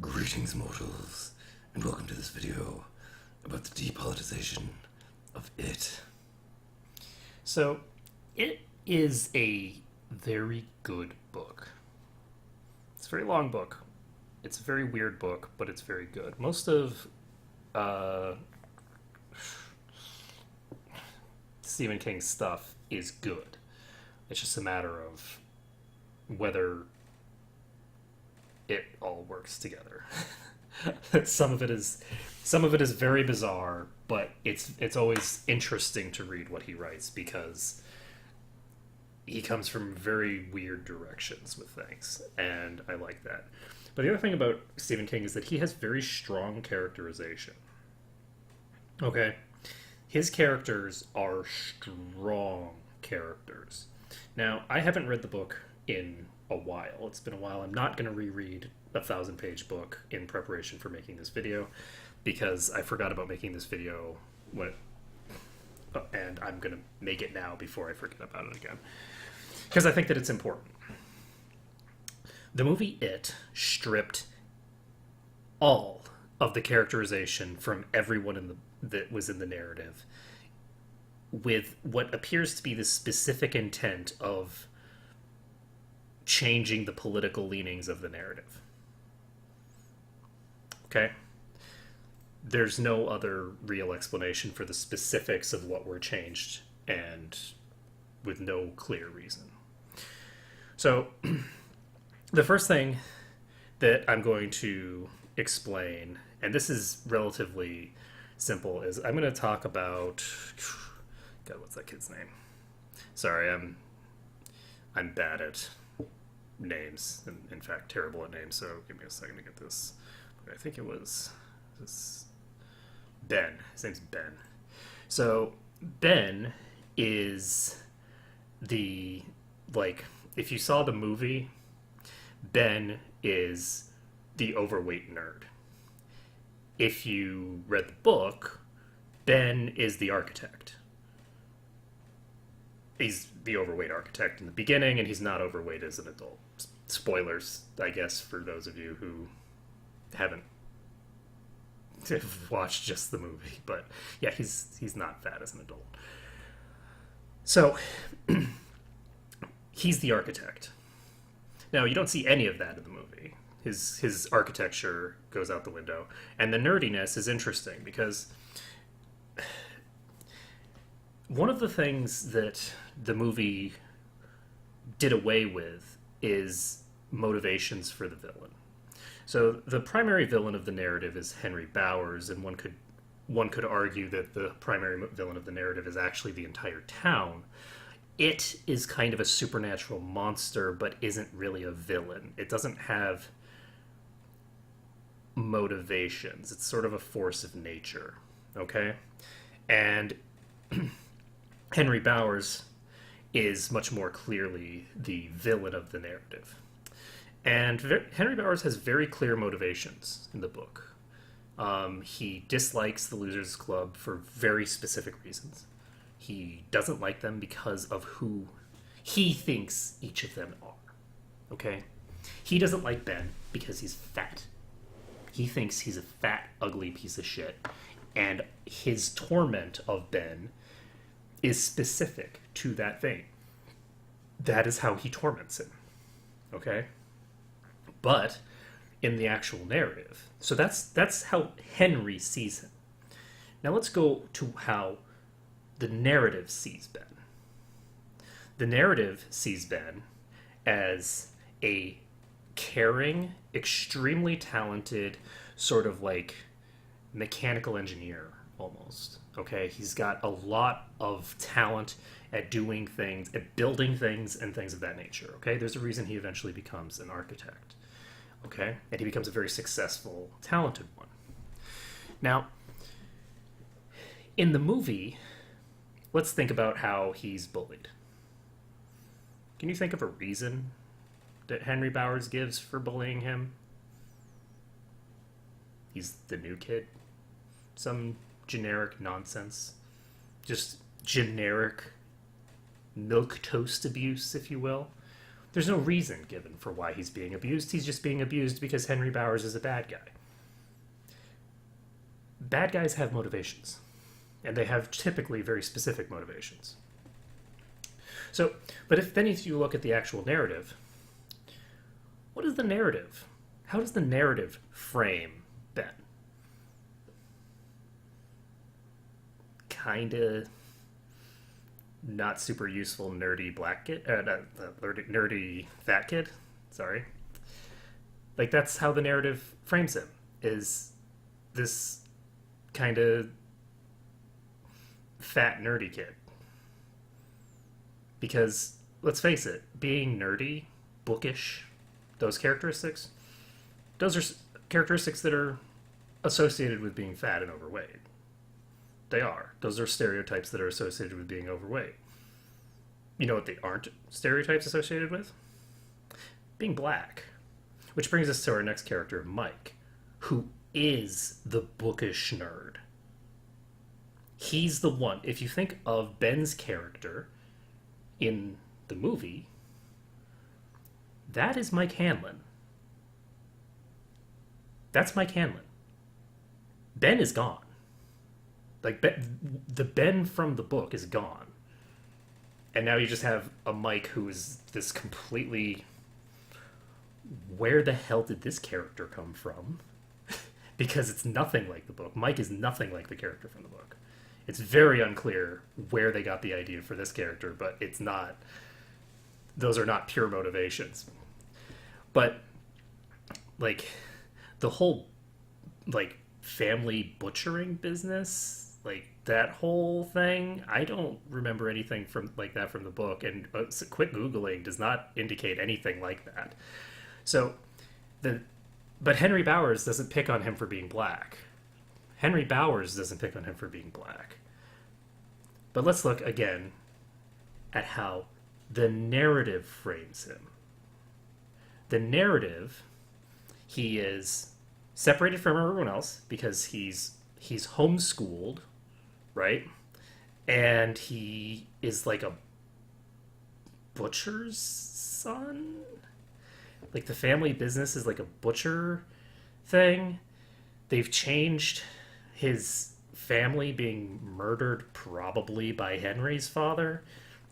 Greetings, mortals, and welcome to this video about the depolitization of it. So, it is a very good book. It's a very long book. It's a very weird book, but it's very good. Most of Stephen King's stuff is good. It's just a matter of whether it all works together. some of it is very bizarre, but it's always interesting to read what he writes because he comes from very weird directions with things, and I like that. But the other thing about Stephen King is that he has very strong characterization. Okay? His characters are strong characters. Now, I haven't read the book in a while. It's been a while. I'm not going to reread a 1,000-page book in preparation for making this video because I forgot about making this video and I'm going to make it now before I forget about it again because I think that it's important. The movie It stripped all of the characterization from everyone that was in the narrative with what appears to be the specific intent of changing the political leanings of the narrative. Okay? There's no other real explanation for the specifics of what were changed, and with no clear reason. So, the first thing that I'm going to explain, and this is relatively simple, is I'm going to talk about... God, what's that kid's name? Sorry, I'm bad at names, and in fact terrible at names, so give me a second to get this. I think it was Ben. His name's Ben. So Ben is if you saw the movie, Ben is the overweight nerd. If you read the book, Ben is the architect. He's the overweight architect in the beginning, and he's not overweight as an adult. Spoilers, I guess, for those of you who haven't watched just the movie. But yeah, he's not fat as an adult. So, he's the architect. Now, you don't see any of that in the movie. His architecture goes out the window. And the nerdiness is interesting because one of the things that the movie did away with is motivations for the villain. So the primary villain of the narrative is Henry Bowers, and one could argue that the primary villain of the narrative is actually the entire town. It is kind of a supernatural monster, but isn't really a villain. It doesn't have motivations. It's sort of a force of nature, okay? And Henry Bowers is much more clearly the villain of the narrative. And Henry Bowers has very clear motivations in the book. He dislikes the Losers Club for very specific reasons. He doesn't like them because of who he thinks each of them are. Okay? He doesn't like Ben because he's fat. He thinks he's a fat, ugly piece of shit. And his torment of Ben is specific to that thing. That is how he torments him. Okay? But in the actual narrative. So that's how Henry sees him. Now let's go to how the narrative sees Ben. The narrative sees Ben as a caring, extremely talented, sort of like mechanical engineer almost. Okay, he's got a lot of talent at doing things, at building things and things of that nature. Okay, there's a reason he eventually becomes an architect. Okay, and he becomes a very successful, talented one. Now, in the movie, let's think about how he's bullied. Can you think of a reason that Henry Bowers gives for bullying him? He's the new kid. Some generic nonsense. Just generic milquetoast abuse, if you will. There's no reason given for why he's being abused. He's just being abused because Henry Bowers is a bad guy. Bad guys have motivations, and they have typically very specific motivations. So, but if you look at the actual narrative, what is the narrative? How does the narrative frame Ben? Kinda not super useful, nerdy black kid, nerdy fat kid. Sorry. Like, that's how the narrative frames him, is this kind of fat nerdy kid. Because let's face it, being nerdy, bookish, those characteristics are characteristics that are associated with being fat and overweight. They are. Those are stereotypes that are associated with being overweight. You know what they aren't stereotypes associated with? Being black. Which brings us to our next character, Mike, who is the bookish nerd. He's the one. If you think of Ben's character in the movie, that is Mike Hanlon. That's Mike Hanlon. Ben is gone. Like, the Ben from the book is gone. And now you just have a Mike who is this completely... Where the hell did this character come from? Because it's nothing like the book. Mike is nothing like the character from the book. It's very unclear where they got the idea for this character, but it's not... Those are not pure motivations. But, like, the whole, like, family butchering business, like, that whole thing, I don't remember anything from like that from the book, and quick Googling does not indicate anything like that. So, but Henry Bowers doesn't pick on him for being black. Henry Bowers doesn't pick on him for being black. But let's look again at how the narrative frames him. The narrative, he is separated from everyone else because he's homeschooled, right? And he is like a butcher's son. Like, the family business is like a butcher thing. They've changed his family being murdered probably by Henry's father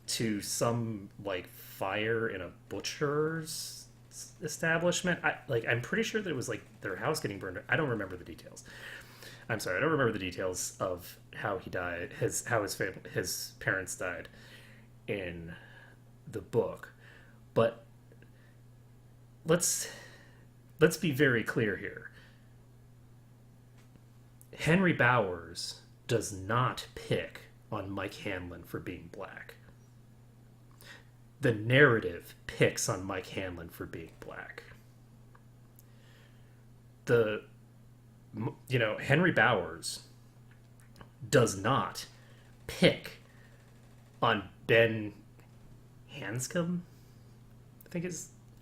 to some, like, fire in a butcher's establishment. I'm pretty sure that it was like their house getting burned. I don't remember the details. I'm sorry, I don't remember the details of how he died, his parents died in the book. But let's be very clear here. Henry Bowers does not pick on Mike Hanlon for being black. The narrative picks on Mike Hanlon for being black. Henry Bowers does not pick on Ben Hanscom. I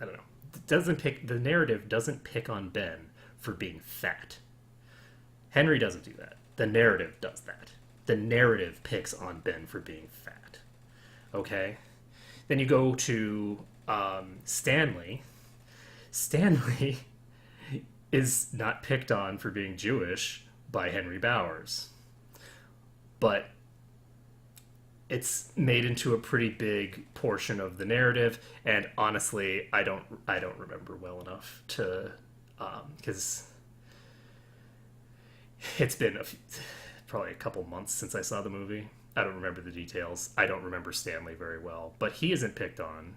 don't know. The narrative doesn't pick on Ben for being fat. Henry doesn't do that. The narrative does that. The narrative picks on Ben for being fat. Okay? Then you go to Stanley. Stanley is not picked on for being Jewish by Henry Bowers. But it's made into a pretty big portion of the narrative, and honestly, I don't remember well enough to, because it's been probably a couple months since I saw the movie. I don't remember the details. I don't remember Stanley very well, but he isn't picked on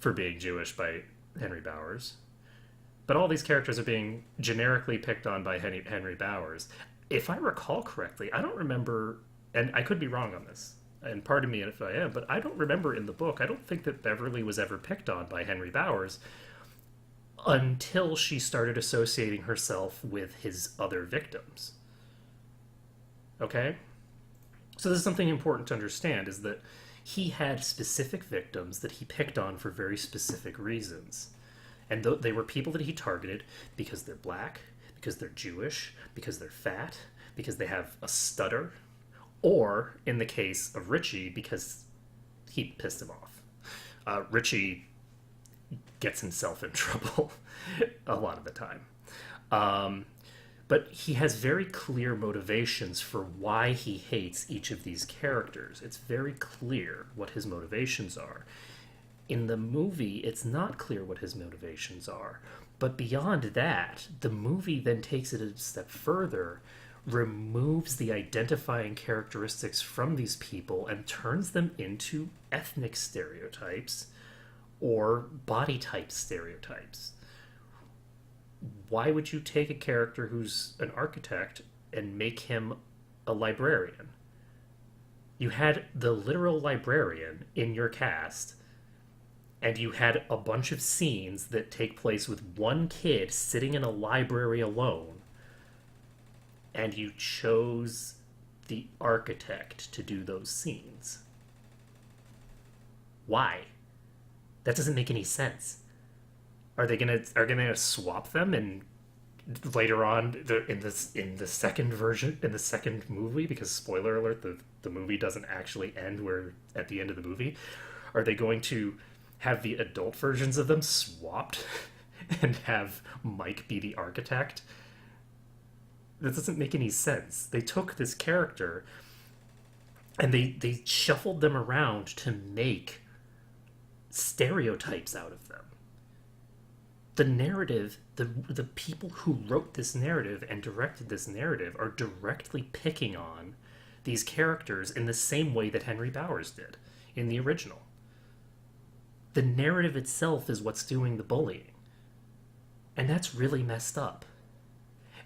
for being Jewish by Henry Bowers. But all these characters are being generically picked on by Henry Bowers. If I recall correctly, I don't remember, and I could be wrong on this, and pardon me if I am, but I don't remember in the book, I don't think that Beverly was ever picked on by Henry Bowers until she started associating herself with his other victims. Okay? So this is something important to understand, is that he had specific victims that he picked on for very specific reasons. And they were people that he targeted because they're black, because they're Jewish, because they're fat, because they have a stutter, or, in the case of Richie, because he pissed him off. Richie gets himself in trouble a lot of the time. But he has very clear motivations for why he hates each of these characters. It's very clear what his motivations are. In the movie, it's not clear what his motivations are. But beyond that, the movie then takes it a step further, removes the identifying characteristics from these people, and turns them into ethnic stereotypes or body type stereotypes. Why would you take a character who's an architect and make him a librarian? You had the literal librarian in your cast, and you had a bunch of scenes that take place with one kid sitting in a library alone, and you chose the architect to do those scenes. Why? That doesn't make any sense. Are they gonna swap them and later on in the second version, in the second movie, because spoiler alert, the movie doesn't actually end where at the end of the movie, are they going to have the adult versions of them swapped and have Mike be the architect? That doesn't make any sense. They took this character and they shuffled them around to make stereotypes out of them. The narrative, the people who wrote this narrative and directed this narrative are directly picking on these characters in the same way that Henry Bowers did in the original. The narrative itself is what's doing the bullying. And that's really messed up.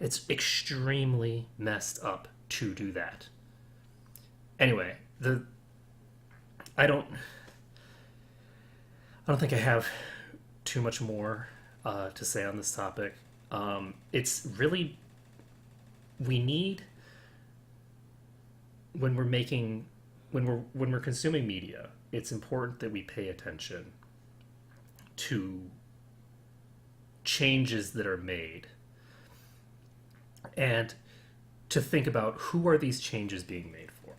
It's extremely messed up to do that. Anyway, I don't think I have too much more to say on this topic. It's really, we need, when we're consuming media, it's important that we pay attention to changes that are made and to think about who are these changes being made for.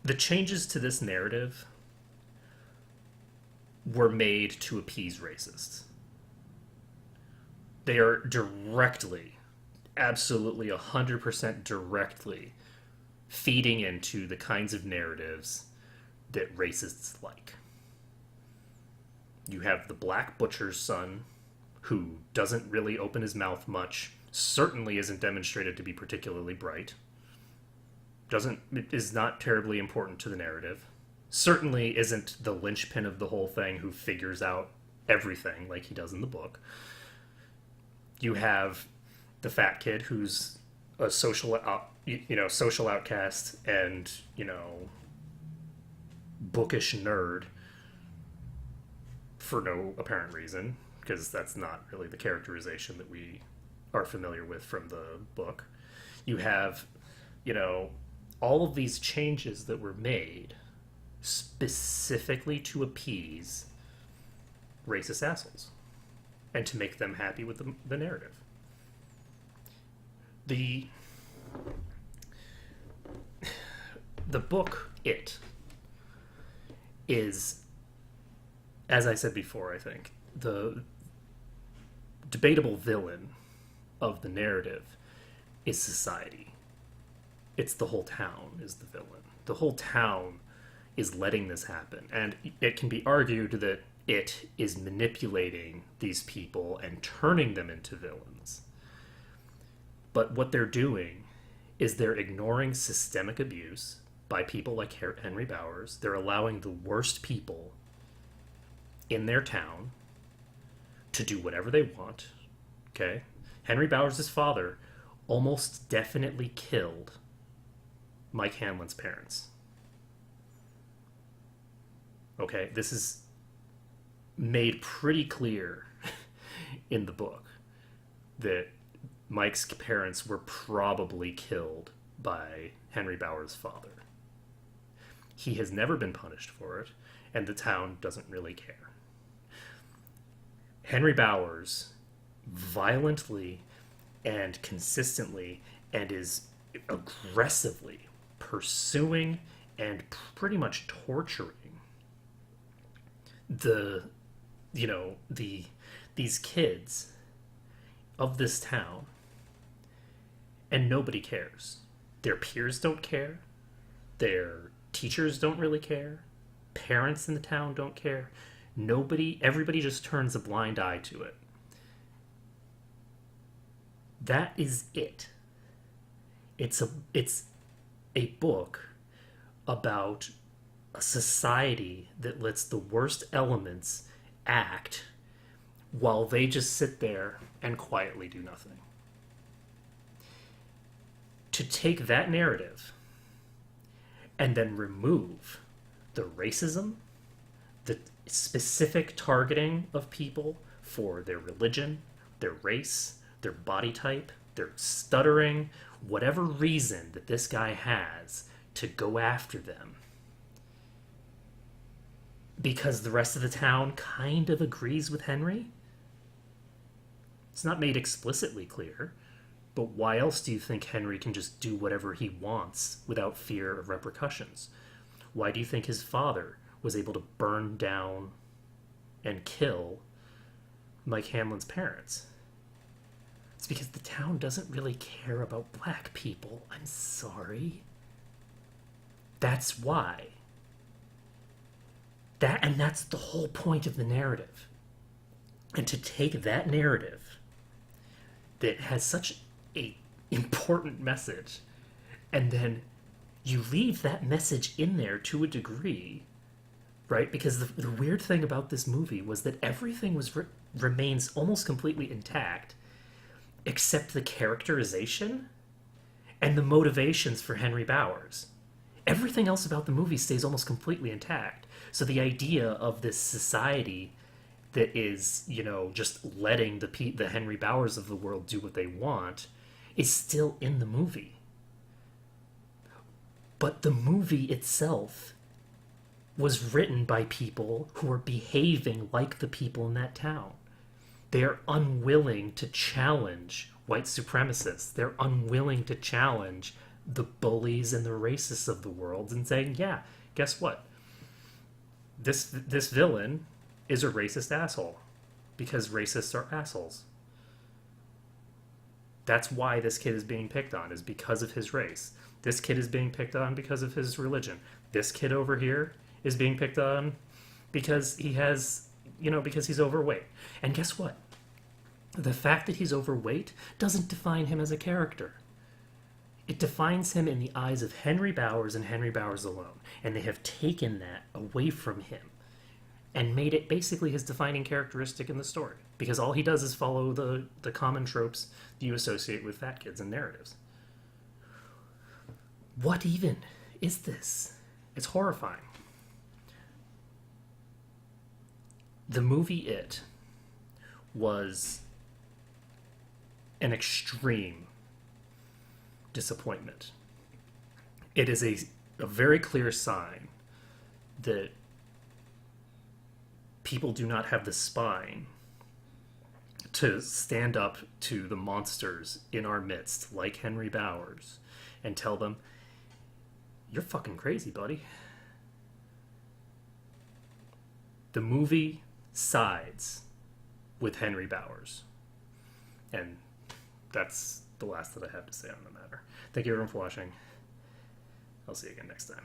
The changes to this narrative were made to appease racists. They are directly, absolutely 100% directly feeding into the kinds of narratives that racists like. You have the black butcher's son, who doesn't really open his mouth much, certainly isn't demonstrated to be particularly bright, is not terribly important to the narrative, certainly isn't the linchpin of the whole thing who figures out everything like he does in the book. You have the fat kid who's a social outcast and, bookish nerd for no apparent reason, because that's not really the characterization that we are familiar with from the book. You have, all of these changes that were made specifically to appease racist assholes and to make them happy with the narrative. The book, It, is, as I said before, I think, the debatable villain of the narrative is society. It's the whole town is the villain. The whole town is letting this happen. And it can be argued that it is manipulating these people and turning them into villains. But what they're doing is they're ignoring systemic abuse by people like Henry Bowers. They're allowing the worst people in their town to do whatever they want. Okay? Henry Bowers' father almost definitely killed Mike Hanlon's parents. Okay? This is made pretty clear in the book that Mike's parents were probably killed by Henry Bowers' father. He has never been punished for it, and the town doesn't really care. Henry Bowers violently and consistently and is aggressively pursuing and pretty much torturing the these kids of this town, and nobody cares. Their peers don't care. Their teachers don't really care. Parents in the town don't care. Everybody just turns a blind eye to it. That is it. It's a book about a society that lets the worst elements act while they just sit there and quietly do nothing. To take that narrative and then remove the racism, the specific targeting of people for their religion, their race, their body type, their stuttering, whatever reason that this guy has to go after them. Because the rest of the town kind of agrees with Henry. It's not made explicitly clear, but why else do you think Henry can just do whatever he wants without fear of repercussions? Why do you think his father was able to burn down and kill Mike Hamlin's parents? It's because the town doesn't really care about black people. I'm sorry. That's why. That's the whole point of the narrative. And to take that narrative that has such a important message, and then you leave that message in there to a degree, right? Because the weird thing about this movie was that everything remains almost completely intact, except the characterization and the motivations for Henry Bowers. Everything else about the movie stays almost completely intact. So the idea of this society that is, just letting the Henry Bowers of the world do what they want is still in the movie. But the movie itself was written by people who are behaving like the people in that town. They're unwilling to challenge white supremacists. They're unwilling to challenge the bullies and the racists of the world and saying, yeah, guess what? This villain is a racist asshole because racists are assholes. That's why this kid is being picked on, is because of his race. This kid is being picked on because of his religion. This kid over here is being picked on because he has, because he's overweight. And guess what? The fact that he's overweight doesn't define him as a character. It defines him in the eyes of Henry Bowers and Henry Bowers alone. And they have taken that away from him and made it basically his defining characteristic in the story. Because all he does is follow the common tropes that you associate with fat kids and narratives. What even is this? It's horrifying. The movie It was an extreme disappointment. It is a very clear sign that people do not have the spine to stand up to the monsters in our midst, like Henry Bowers, and tell them, you're fucking crazy, buddy. The movie sides with Henry Bowers. And that's the last that I have to say on the matter. Thank you everyone for watching. I'll see you again next time.